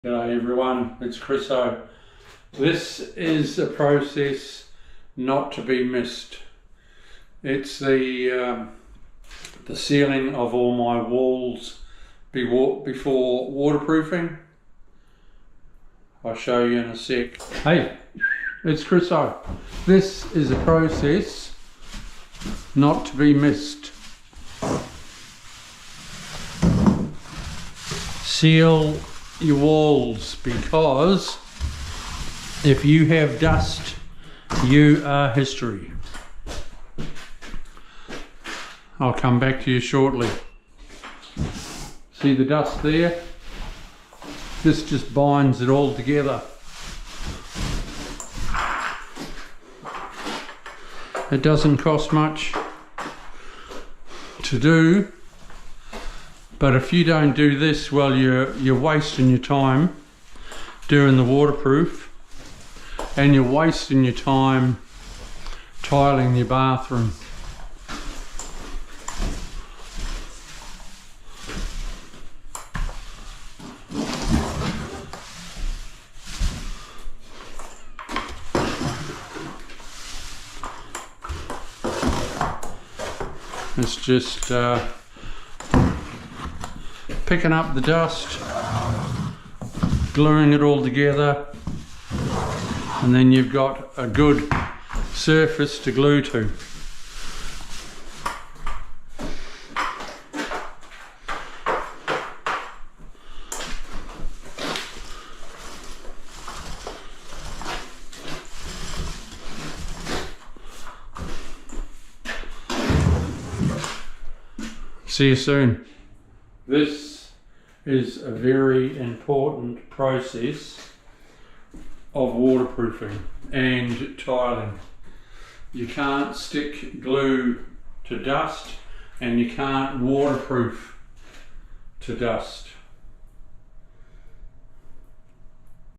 G'day everyone, it's Chriso. This is a process not to be missed. It's the sealing of all my walls before waterproofing. I'll show you in a sec. Hey, it's Chriso. This is a process not to be missed. Seal your walls, because if you have dust, you are history. I'll come back to you shortly. See the dust there? This just binds it all together. It doesn't cost much to do, but if you don't do this, well, you're wasting your time doing the waterproof, and you're wasting your time tiling your bathroom. It's just picking up the dust, gluing it all together, and then you've got a good surface to glue to. See you soon. This is a very important process of waterproofing and tiling. You can't stick glue to dust, and you can't waterproof to dust.